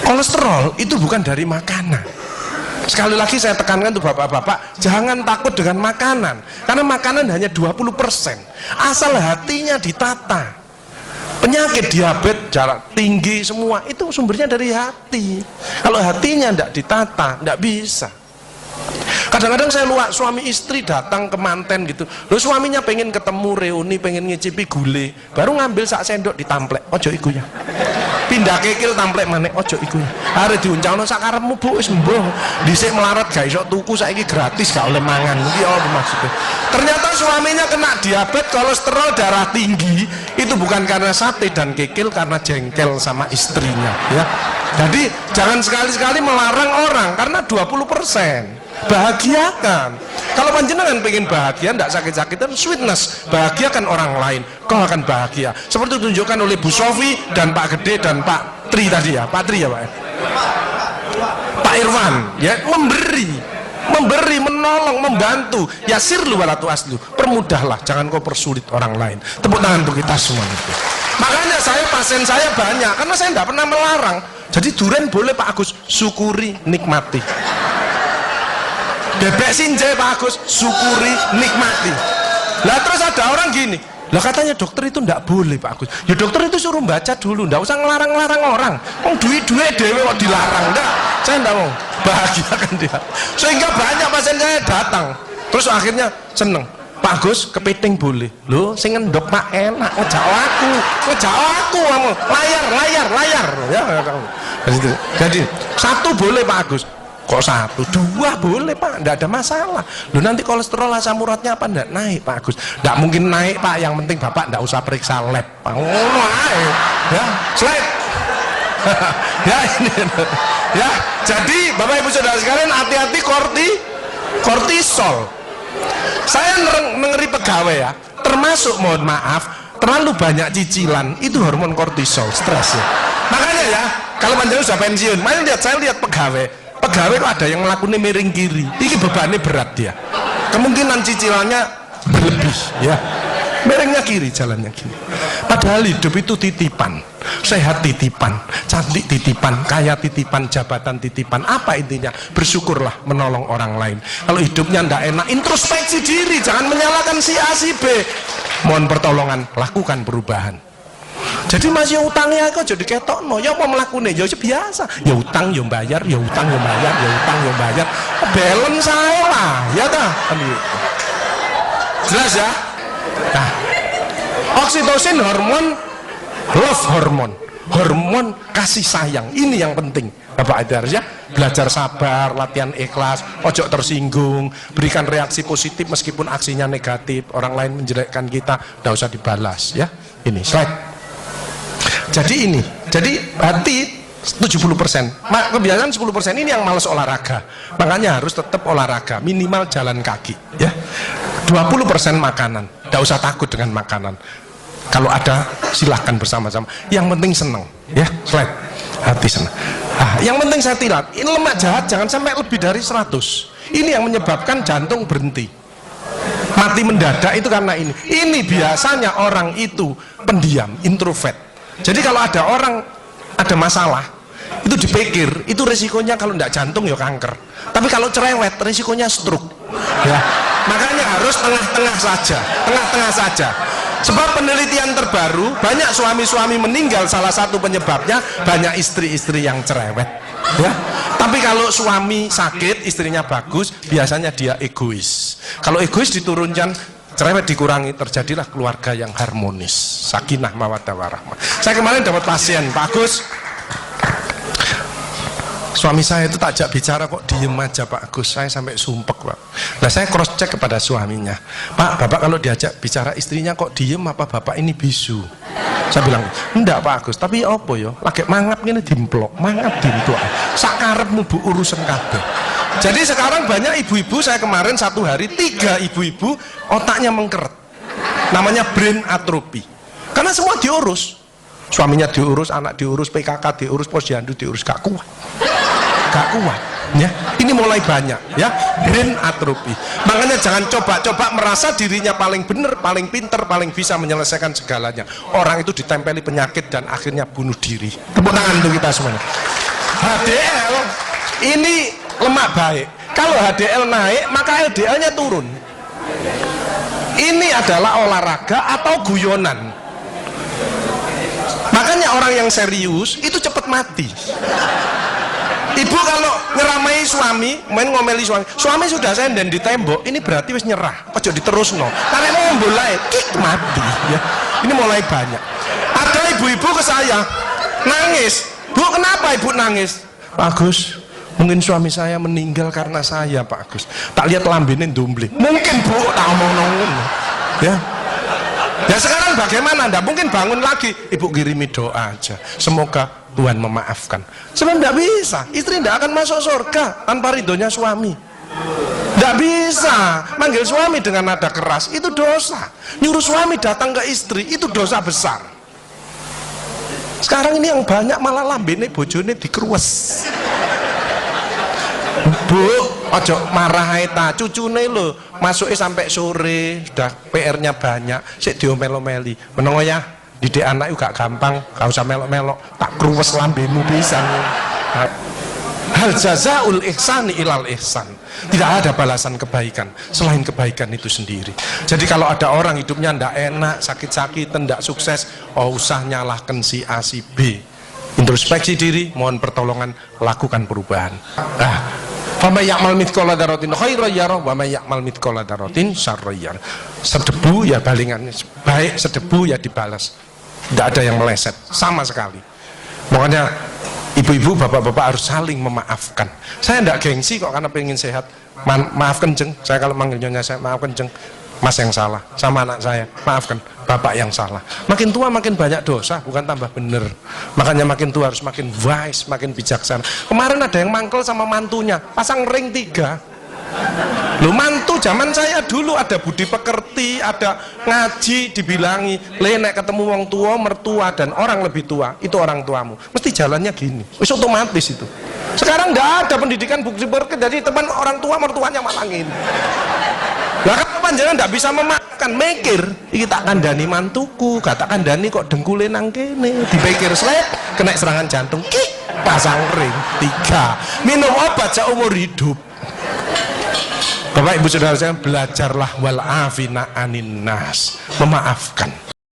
Kolesterol itu bukan dari makanan. Sekali lagi saya tekankan tuh bapak-bapak, jangan takut dengan makanan, karena makanan hanya 20%, asal hatinya ditata. Penyakit diabetes, darah tinggi, semua itu sumbernya dari hati. Kalau hatinya tidak ditata, tidak bisa. Kadang-kadang saya lihat suami istri datang ke manten gitu, loh suaminya pengen ketemu reuni, pengen ngicipi gule, baru ngambil sak sendok ditamplek, ojo iku ya. Pindah kekil tamplek manek, ojo iku ya. Are diuncangno sak karepmu Bu, wis mbuh. Dhisik melarat gak iso tuku, saiki gratis gak oleh mangan. Iki apa maksudnya? Ternyata suaminya kena diabetes, kolesterol, darah tinggi, itu bukan karena sate dan kekil, karena jengkel sama istrinya ya. Jadi jangan sekali-sekali melarang orang karena 20%. Bahagiakan. Kalau panjenengan pengen bahagia, tidak sakit-sakitan, sweetness, bahagiakan orang lain, kau akan bahagia. Seperti ditunjukkan oleh Bu Sofi dan Pak Gede dan Pak Tri tadi ya, Pak Tri ya Pak ya? Pak Irwan ya, memberi, menolong, membantu. Yasirlu walatu aslu, permudahlah, jangan kau persulit orang lain. Tepuk tangan untuk kita semua itu. Makanya pasien saya banyak, karena saya tidak pernah melarang. Jadi durian boleh Pak Agus, syukuri, nikmati. Bebek sinjai Pak Agus, syukuri, nikmati. Lah terus ada orang gini, lah katanya dokter itu ndak boleh Pak Agus. Ya dokter itu suruh baca dulu, ndak usah ngelarang-larang orang. Duit-duit dewe kok dilarang, enggak. Saya ndak mau, bahagiakan dia. Sehingga banyak pasien saya datang, terus akhirnya seneng. Pak Agus, kepiting boleh. Loh, sing ngendok Pak enak, ngejak aku kamu. Layar. Ya, jadi satu boleh Pak Agus. Kok satu, dua boleh Pak, enggak ada masalah. Loh nanti kolesterol asam uratnya apa enggak naik Pak Agus? Enggak mungkin naik Pak, yang penting Bapak enggak usah periksa lab. Pak, ngono ae. Ya, slide. Ya ini. Ya, jadi Bapak Ibu Saudara sekalian hati-hati kortisol. Saya ngeri pegawai ya, termasuk mohon maaf, terlalu banyak cicilan, itu hormon kortisol, stres ya. Makanya ya, kalau panjenengan sudah pensiun, saya lihat pegawai kok ada yang melakukan miring kiri, ini bebannya berat dia, kemungkinan cicilannya berlebih ya, miringnya kiri, jalannya kiri. Padahal hidup itu titipan, sehat titipan, cantik titipan, kaya titipan, jabatan titipan. Apa intinya? Bersyukurlah, menolong orang lain. Kalau hidupnya ndak enak, introspeksi diri, jangan menyalahkan si A si B, mohon pertolongan, lakukan perubahan. Jadi masih utangnya kok jadi ketok no, ya apa melakukannya, ya biasa, ya utang ya bayar, ya utang ya bayar, ya utang ya bayar, balance saya lah, ya dah, jelas ya. Nah, oksitosin hormon love hormon kasih sayang, ini yang penting Bapak Ibu ya. Belajar sabar, latihan ikhlas, ojo tersinggung, berikan reaksi positif meskipun aksinya negatif, orang lain menjelekkan kita, tidak usah dibalas ya. Ini slide. Jadi hati 70%, kebiasaan 10% ini yang malas olahraga, makanya harus tetap olahraga, minimal jalan kaki ya. 20% makanan, tidak usah takut dengan makanan, kalau ada silahkan bersama-sama, yang penting senang ya. Slide, hati senang. Yang penting saya tirat, ini lemak jahat jangan sampai lebih dari 100, ini yang menyebabkan jantung berhenti, mati mendadak itu karena ini biasanya orang itu pendiam, introvert. Jadi kalau ada orang ada masalah itu dipikir, itu resikonya kalau tidak jantung ya kanker, tapi kalau cerewet resikonya stroke ya. Makanya harus tengah-tengah saja. Sebab penelitian terbaru, banyak suami-suami meninggal, salah satu penyebabnya banyak istri-istri yang cerewet ya. Tapi kalau suami sakit, istrinya bagus, biasanya dia egois. Kalau egois diturunkan, cerewet dikurangi, terjadilah keluarga yang harmonis, sakinah mawaddah warahmah. Saya kemarin dapat pasien, Pak Agus, suami saya itu tak ajak bicara kok diem aja Pak Agus, saya sampai sumpek Pak. Nah saya cross check kepada suaminya, Pak, Bapak kalau diajak bicara istrinya kok diem, apa Bapak ini bisu? Saya bilang, enggak Pak Agus, tapi apa ya, lagi mangap gini dimplok, sakarepmu Bu urusan kabeh. Jadi sekarang banyak ibu-ibu, saya kemarin satu hari 3 ibu-ibu otaknya mengkeret, namanya brain atrophy, karena semua diurus, suaminya diurus, anak diurus, PKK diurus, posyandu diurus, gak kuat ya. Ini mulai banyak ya, brain atrophy. Makanya jangan coba-coba merasa dirinya paling benar, paling pinter, paling bisa menyelesaikan segalanya. Orang itu ditempeli penyakit dan akhirnya bunuh diri. Tepuk tangan untuk kita semuanya. HDL ini lemak baik. Kalau HDL naik, maka LDL-nya turun. Ini adalah olahraga atau guyonan. Makanya orang yang serius itu cepat mati. Ibu kalau ngeramai suami, main ngomeli suami sudah senden di tembok, ini berarti wis nyerah. Ojo diterusno. Karena mau mulai mati ya. Ini mulai banyak. Ada ibu-ibu ke saya nangis. Bu, kenapa ibu nangis? Pak Agus, mungkin suami saya meninggal karena saya, Pak Agus. Tak lihat lambene ndumbling. Mungkin Bu, tak omong-omong. Ya. Ya sekarang bagaimana? Anda mungkin bangun lagi, ibu kirimi doa aja. Semoga Tuhan memaafkan. Sebab tidak bisa, istri tidak akan masuk surga tanpa ridhonya suami. Tidak bisa manggil suami dengan nada keras, itu dosa. Nyuruh suami datang ke istri, itu dosa besar. Sekarang ini yang banyak malah lambene bojone dikeruwes. Bu, ojo marah ta, cucune lho, masuknya sampai sore, sudah PR-nya banyak, sik diomel-omeli. Menengo ya, didik anak juga gampang, gak usah melok-melok, tak kruwes lambemu pisan. Hal jazaul ihsani ilal ihsan. Tidak ada balasan kebaikan selain kebaikan itu sendiri. Jadi kalau ada orang hidupnya ndak enak, sakit-sakitan, ndak sukses, oh usah nyalahkan si A si B. Introspeksi diri, mohon pertolongan, lakukan perubahan. Fama ya'mal mithqala dzarratin khairan yarah wa may ya'mal mithqala dzarratin syarran yarah. Sedebu ya balingannya, baik sedebu ya dibalas. Tidak ada yang meleset sama sekali. Makanya ibu-ibu, bapak-bapak harus saling memaafkan. Saya tidak gengsi kok karena pengen sehat. Maaf kenceng, saya kalau manggil nyonya saya maaf kenceng. Mas yang salah, sama anak saya, maafkan, bapak yang salah. Makin tua makin banyak dosa, bukan tambah bener. Makanya makin tua harus makin wise, makin bijaksana. Kemarin ada yang mangkel sama mantunya, pasang ring 3. Loh, mantu zaman saya dulu ada budi pekerti, ada ngaji, dibilangi, nek ketemu wong tua, mertua dan orang lebih tua, itu orang tuamu. Mesti jalannya gini, wis otomatis itu. Sekarang nggak ada pendidikan budi pekerti, jadi teman orang tua mertuanya malah gini. Lah kan panjenengan ndak bisa memakan, mikir, iki tak kandhani mantuku, gak tak kandhani kok dengkule nang kene, dipikir slep, kena serangan jantung, pasang ring 3, minum obat seumur hidup. Bapak Ibu Saudara saya, belajarlah wal afina anin nas, memaafkan.